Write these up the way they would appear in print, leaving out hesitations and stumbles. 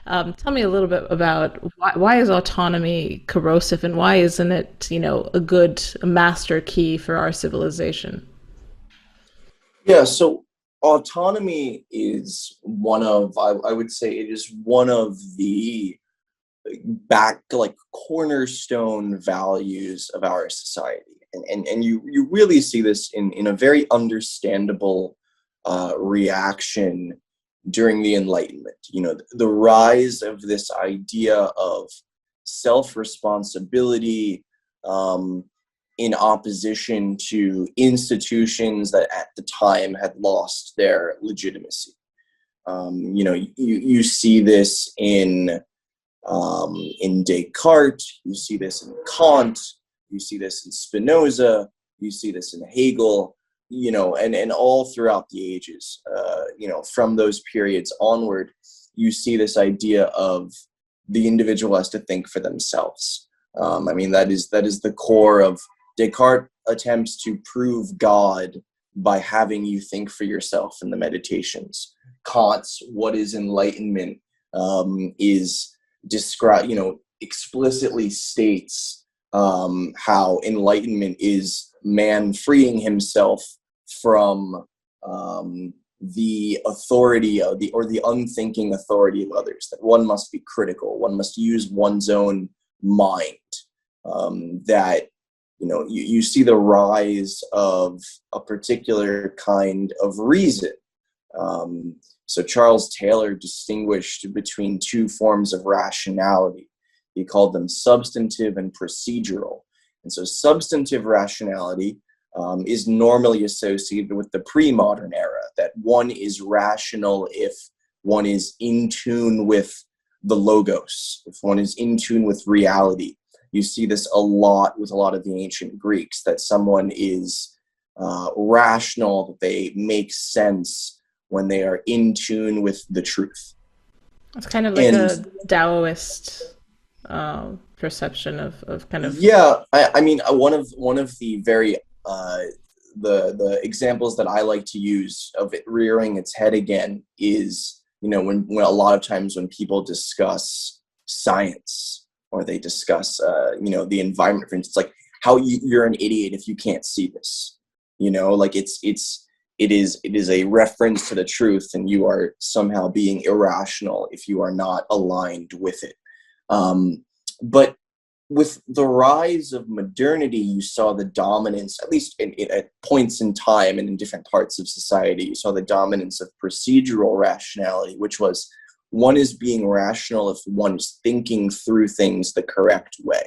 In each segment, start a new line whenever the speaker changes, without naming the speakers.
Tell me a little bit about why is autonomy corrosive and why isn't it, a good master key for our civilization?
Yeah, so autonomy is I would say it is one of the cornerstone values of our society. And you really see this in a very understandable reaction during the Enlightenment. The rise of this idea of self-responsibility, um, in opposition to institutions that at the time had lost their legitimacy. You see this in Descartes, you see this in Kant, you see this in Spinoza, you see this in Hegel, and all throughout the ages, from those periods onward, you see this idea of the individual has to think for themselves. That is the core of Descartes' attempts to prove God by having you think for yourself in the meditations. Kant's what is enlightenment is describe explicitly states how enlightenment is man freeing himself from the authority of the unthinking authority of others, that one must be critical, one must use one's own mind. That you see the rise of a particular kind of reason. So Charles Taylor distinguished between two forms of rationality. He called them substantive and procedural. And so substantive rationality is normally associated with the pre-modern era, that one is rational if one is in tune with the logos, if one is in tune with reality. You see this a lot with a lot of the ancient Greeks, that someone is rational, that they make sense when they are in tune with the truth.
It's kind of like
And
a Taoist perception of kind of.
yeah, I mean, one of the very the examples that I like to use of it rearing its head again is, when a lot of times when people discuss science, or they discuss the environment, for instance, like how you're an idiot if you can't see this. Like it is a reference to the truth, and you are somehow being irrational if you are not aligned with it. But with the rise of modernity, you saw the dominance, at least at points in time and in different parts of society, you saw the dominance of procedural rationality, which was one is being rational if one is thinking through things the correct way.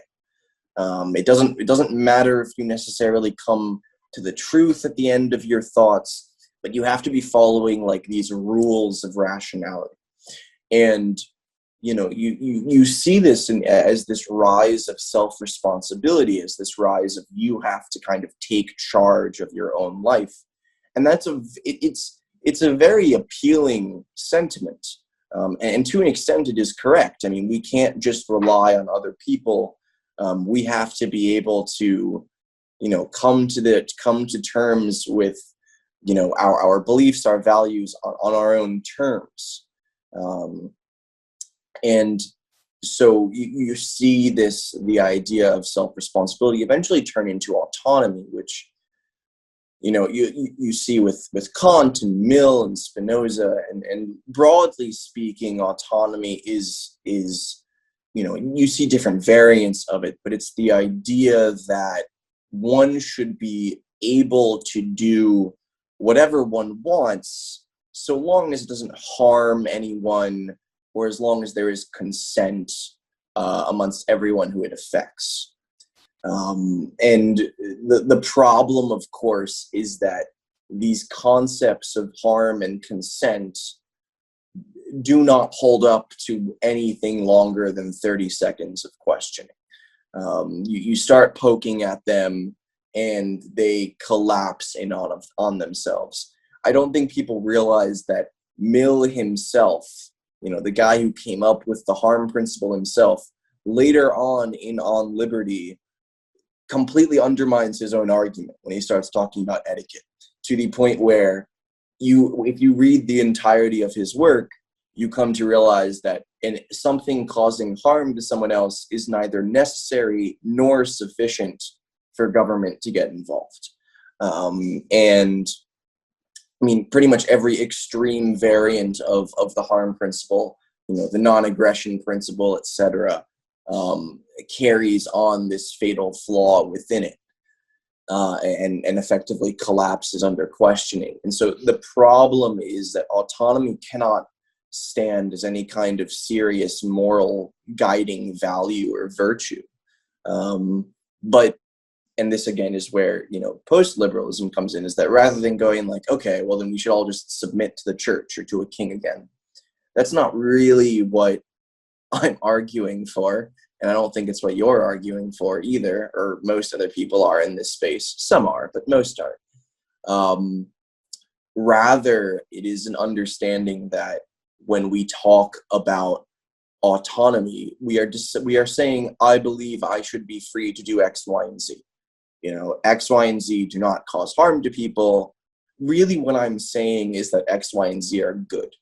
It doesn't matter if you necessarily come to the truth at the end of your thoughts, but you have to be following like these rules of rationality. And you see this as this rise of self-responsibility, as this rise of you have to kind of take charge of your own life. And it's a very appealing sentiment. And to an extent, it is correct. I mean, we can't just rely on other people. We have to be able to, come to terms with, our beliefs, our values on our own terms. And so you see the idea of self-responsibility eventually turn into autonomy, which, you see with Kant and Mill and Spinoza, and broadly speaking, autonomy is, you see different variants of it, but it's the idea that one should be able to do whatever one wants, so long as it doesn't harm anyone, or as long as there is consent amongst everyone who it affects. And the problem, of course, is that these concepts of harm and consent do not hold up to anything longer than 30 seconds of questioning. You start poking at them and they collapse in on themselves. I don't think people realize that Mill himself, the guy who came up with the harm principle himself, later on in On Liberty, completely undermines his own argument when he starts talking about etiquette, to the point where if you read the entirety of his work, you come to realize that something causing harm to someone else is neither necessary nor sufficient for government to get involved. And I mean, pretty much every extreme variant of the harm principle, the non-aggression principle, etc., carries on this fatal flaw within it, and effectively collapses under questioning. And so the problem is that autonomy cannot stand as any kind of serious moral guiding value or virtue. But and this again is where post-liberalism comes in, is that rather than going like, okay, well then we should all just submit to the church or to a king again, that's not really what I'm arguing for, and I don't think it's what you're arguing for either, or most other people are in this space. Some are, but most aren't. Rather, it is an understanding that when we talk about autonomy, we are saying, I believe I should be free to do X, Y, and Z. X, Y, and Z do not cause harm to people. Really, what I'm saying is that X, Y, and Z are good.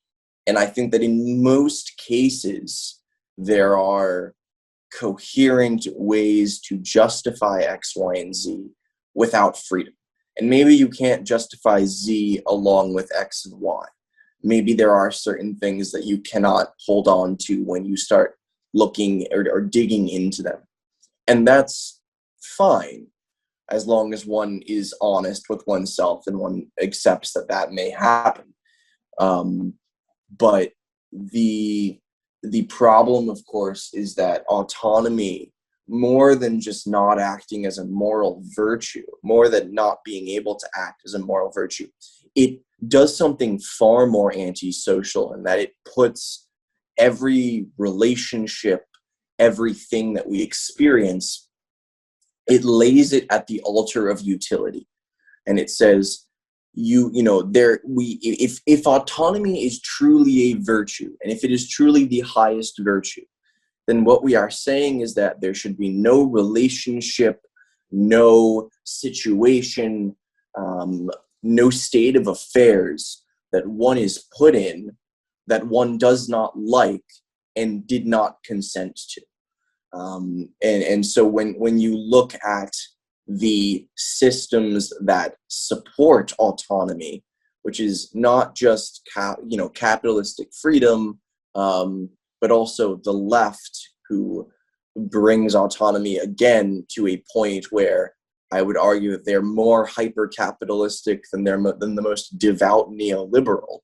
And I think that in most cases, there are coherent ways to justify X, Y, and Z without freedom. And maybe you can't justify Z along with X and Y. Maybe there are certain things that you cannot hold on to when you start looking or digging into them. And that's fine, as long as one is honest with oneself and one accepts that that may happen. But the problem, of course, is that autonomy, more than just not acting as a moral virtue, more than not being able to act as a moral virtue, it does something far more antisocial, in that it puts every relationship, everything that we experience, it lays it at the altar of utility. And it says, if autonomy is truly a virtue, and if it is truly the highest virtue, then what we are saying is that there should be no relationship, no situation, no state of affairs that one is put in that one does not like and did not consent to. And so when you look at the systems that support autonomy, which is not just capitalistic freedom, but also the left, who brings autonomy again to a point where I would argue that they're more hyper-capitalistic than the most devout neoliberal.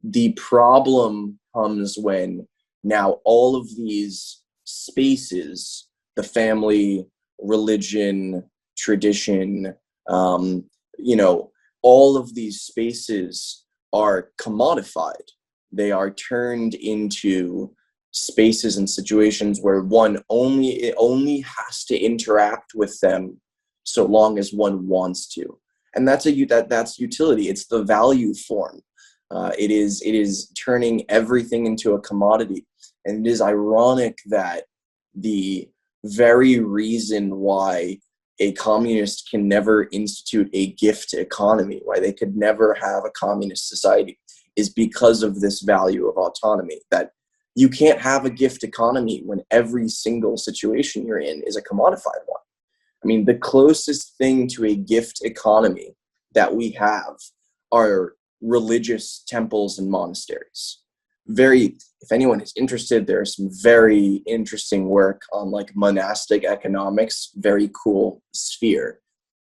The problem comes when now all of these spaces, the family, religion, tradition, all of these spaces are commodified. They are turned into spaces and situations where one only has to interact with them so long as one wants to, and that's utility. It's the value form. It is turning everything into a commodity, and it is ironic that the very reason why a communist can never institute a gift economy, why they could never have a communist society, is because of this value of autonomy, that you can't have a gift economy when every single situation you're in is a commodified one. I mean, the closest thing to a gift economy that we have are religious temples and monasteries. If anyone is interested, there's some very interesting work on like monastic economics, very cool sphere.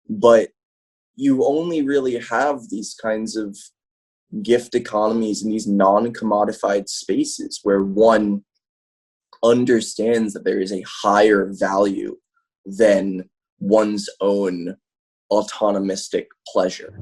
But you only really have these kinds of gift economies in these non-commodified spaces where one understands that there is a higher value than one's own autonomistic pleasure.